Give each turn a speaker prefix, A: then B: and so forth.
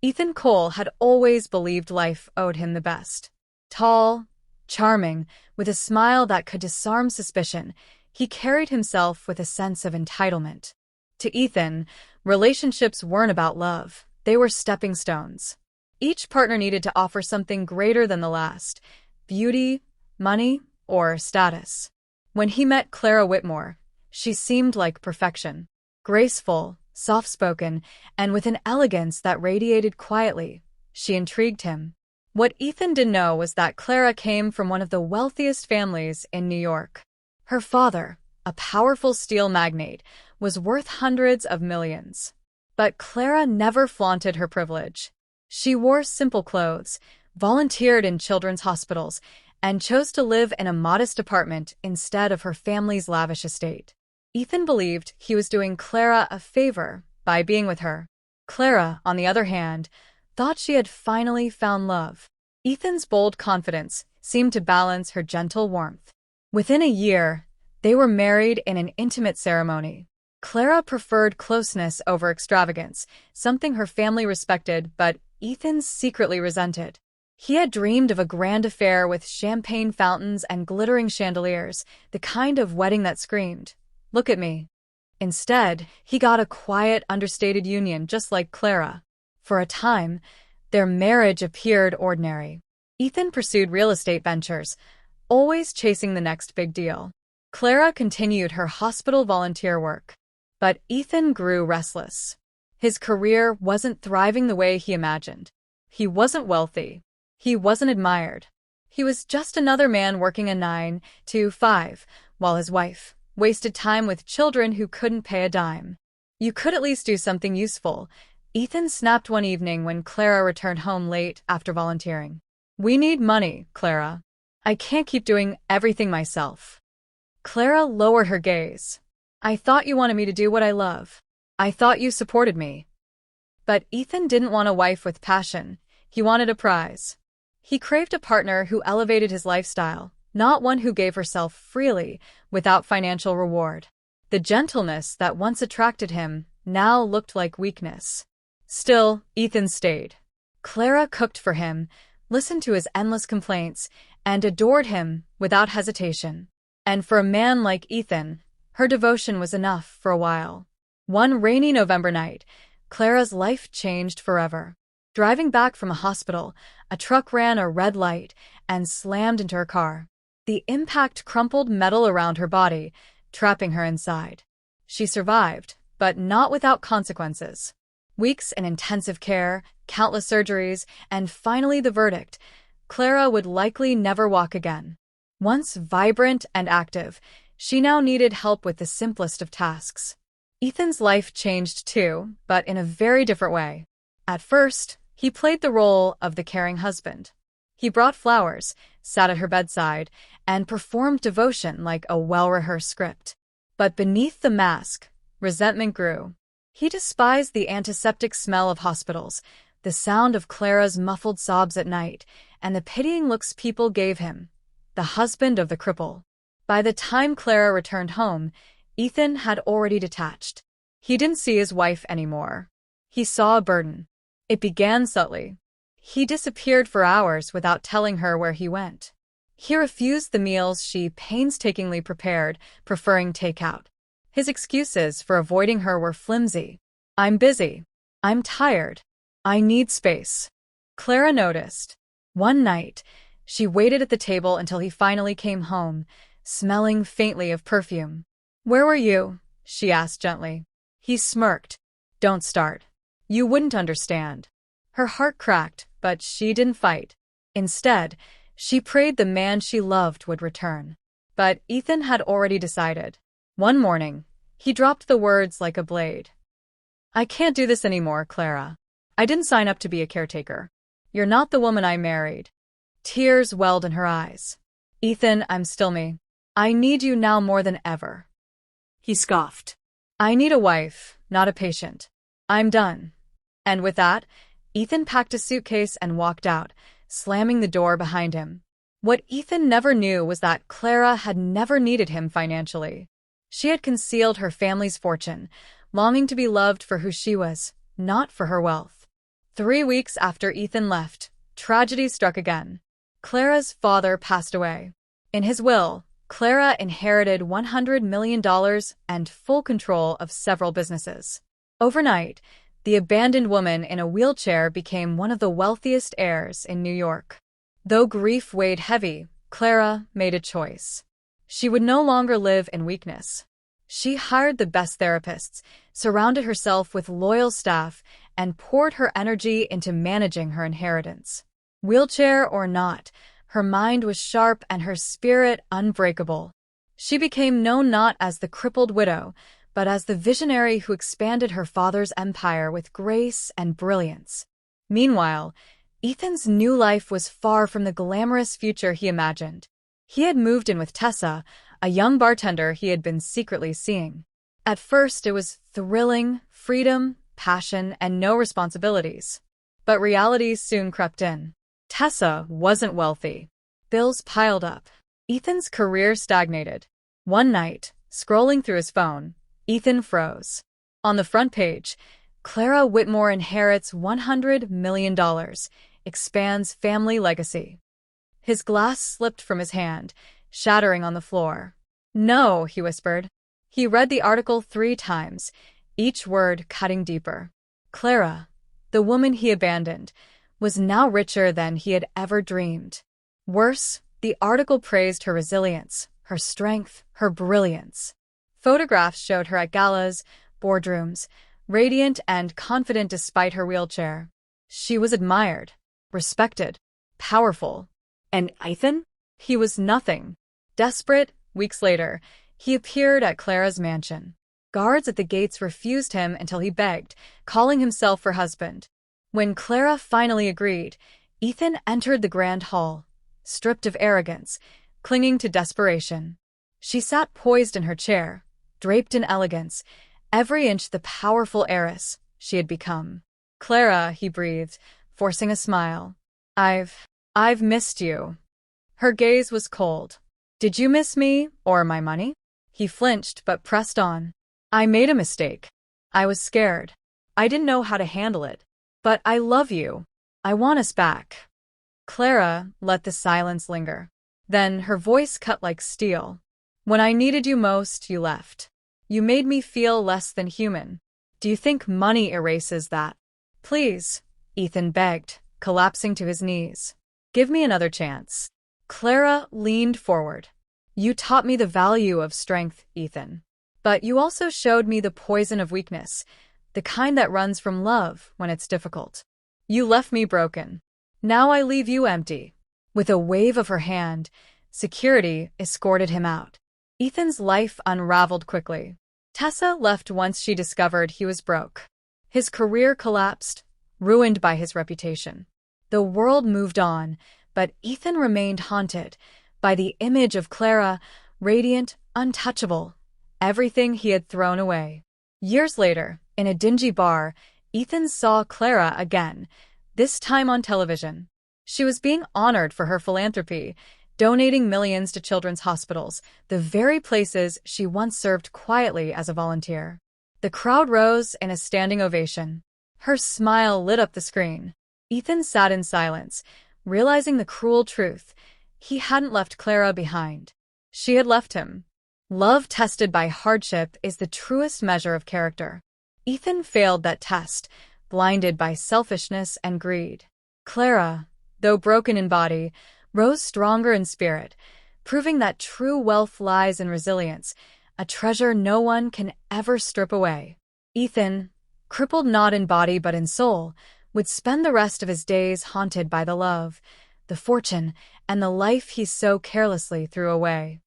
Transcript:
A: Ethan Cole had always believed life owed him the best. Tall, charming, with a smile that could disarm suspicion, he carried himself with a sense of entitlement. To Ethan, relationships weren't about love, they were stepping stones. Each partner needed to offer something greater than the last: beauty, money, or status. When he met Clara Whitmore, she seemed like perfection. Graceful, soft-spoken, and with an elegance that radiated quietly, she intrigued him. What Ethan didn't know was that Clara came from one of the wealthiest families in New York. Her father, a powerful steel magnate, was worth hundreds of millions. But Clara never flaunted her privilege. She wore simple clothes, volunteered in children's hospitals, and chose to live in a modest apartment instead of her family's lavish estate. Ethan believed he was doing Clara a favor by being with her. Clara, on the other hand, thought she had finally found love. Ethan's bold confidence seemed to balance her gentle warmth. Within a year, they were married in an intimate ceremony. Clara preferred closeness over extravagance, something her family respected but Ethan secretly resented. He had dreamed of a grand affair with champagne fountains and glittering chandeliers, the kind of wedding that screamed, "Look at me." Instead, he got a quiet, understated union just like Clara. For a time, their marriage appeared ordinary. Ethan pursued real estate ventures, always chasing the next big deal. Clara continued her hospital volunteer work. But Ethan grew restless. His career wasn't thriving the way he imagined. He wasn't wealthy. He wasn't admired. He was just another man working a 9 to 5, while his wife wasted time with children who couldn't pay a dime. "You could at least do something useful," Ethan snapped one evening when Clara returned home late after volunteering. "We need money, Clara. I can't keep doing everything myself." Clara lowered her gaze. "I thought you wanted me to do what I love. I thought you supported me." But Ethan didn't want a wife with passion. He wanted a prize. He craved a partner who elevated his lifestyle, not one who gave herself freely without financial reward. The gentleness that once attracted him now looked like weakness. Still, Ethan stayed. Clara cooked for him, listened to his endless complaints, and adored him without hesitation. And for a man like Ethan, her devotion was enough for a while. One rainy November night, Clara's life changed forever. Driving back from a hospital, a truck ran a red light and slammed into her car. The impact crumpled metal around her body, trapping her inside. She survived, but not without consequences. Weeks in intensive care, countless surgeries, and finally the verdict: Clara would likely never walk again. Once vibrant and active, she now needed help with the simplest of tasks. Ethan's life changed too, but in a very different way. At first, he played the role of the caring husband. He brought flowers, sat at her bedside, and performed devotion like a well-rehearsed script. But beneath the mask, resentment grew. He despised the antiseptic smell of hospitals, the sound of Clara's muffled sobs at night, and the pitying looks people gave him, the husband of the cripple. By the time Clara returned home, Ethan had already detached. He didn't see his wife anymore. He saw a burden. It began subtly. He disappeared for hours without telling her where he went. He refused the meals she painstakingly prepared, preferring takeout. His excuses for avoiding her were flimsy. "I'm busy. I'm tired. I need space." Clara noticed. One night, she waited at the table until he finally came home, smelling faintly of perfume. "Where were you?" she asked gently. He smirked. "Don't start. You wouldn't understand." Her heart cracked, but she didn't fight. Instead, she prayed the man she loved would return. But Ethan had already decided. One morning, he dropped the words like a blade. "I can't do this anymore, Clara. I didn't sign up to be a caretaker. You're not the woman I married." Tears welled in her eyes. "Ethan, I'm still me. I need you now more than ever." He scoffed. "I need a wife, not a patient. I'm done." And with that, Ethan packed a suitcase and walked out, slamming the door behind him. What Ethan never knew was that Clara had never needed him financially. She had concealed her family's fortune, longing to be loved for who she was, not for her wealth. 3 weeks after Ethan left, tragedy struck again. Clara's father passed away. In his will, Clara inherited $100 million and full control of several businesses. Overnight, the abandoned woman in a wheelchair became one of the wealthiest heirs in New York. Though grief weighed heavy, Clara made a choice. She would no longer live in weakness. She hired the best therapists, surrounded herself with loyal staff, and poured her energy into managing her inheritance. Wheelchair or not, her mind was sharp and her spirit unbreakable. She became known not as the crippled widow, but as the visionary who expanded her father's empire with grace and brilliance. Meanwhile, Ethan's new life was far from the glamorous future he imagined. He had moved in with Tessa, a young bartender he had been secretly seeing. At first, it was thrilling, freedom, passion, and no responsibilities. But reality soon crept in. Tessa wasn't wealthy. Bills piled up. Ethan's career stagnated. One night, scrolling through his phone, Ethan froze. On the front page, Clara Whitmore inherits $100 million, expands family legacy. His glass slipped from his hand, shattering on the floor. "No," he whispered. He read the article 3 times, each word cutting deeper. Clara, the woman he abandoned, was now richer than he had ever dreamed. Worse, the article praised her resilience, her strength, her brilliance. Photographs showed her at galas, boardrooms, radiant and confident despite her wheelchair. She was admired, respected, powerful. And Ethan? He was nothing. Desperate, weeks later, he appeared at Clara's mansion. Guards at the gates refused him until he begged, calling himself her husband. When Clara finally agreed, Ethan entered the grand hall, stripped of arrogance, clinging to desperation. She sat poised in her chair, draped in elegance, every inch the powerful heiress she had become. "Clara," he breathed, forcing a smile. I've missed you." Her gaze was cold. "Did you miss me, or my money?" He flinched but pressed on. "I made a mistake. I was scared. I didn't know how to handle it. But I love you. I want us back." Clara let the silence linger. Then her voice cut like steel. "When I needed you most, you left. You made me feel less than human. Do you think money erases that?" "Please," Ethan begged, collapsing to his knees. "Give me another chance." Clara leaned forward. "You taught me the value of strength, Ethan. But you also showed me the poison of weakness, the kind that runs from love when it's difficult. You left me broken. Now I leave you empty." With a wave of her hand, security escorted him out. Ethan's life unraveled quickly. Tessa left once she discovered he was broke. His career collapsed, ruined by his reputation. The world moved on, but Ethan remained haunted by the image of Clara, radiant, untouchable, everything he had thrown away. Years later, in a dingy bar, Ethan saw Clara again, this time on television. She was being honored for her philanthropy, donating millions to children's hospitals, the very places she once served quietly as a volunteer. The crowd rose in a standing ovation. Her smile lit up the screen. Ethan sat in silence, realizing the cruel truth. He hadn't left Clara behind. She had left him. Love tested by hardship is the truest measure of character. Ethan failed that test, blinded by selfishness and greed. Clara, though broken in body, rose stronger in spirit, proving that true wealth lies in resilience, a treasure no one can ever strip away. Ethan, crippled not in body but in soul, would spend the rest of his days haunted by the love, the fortune, and the life he so carelessly threw away.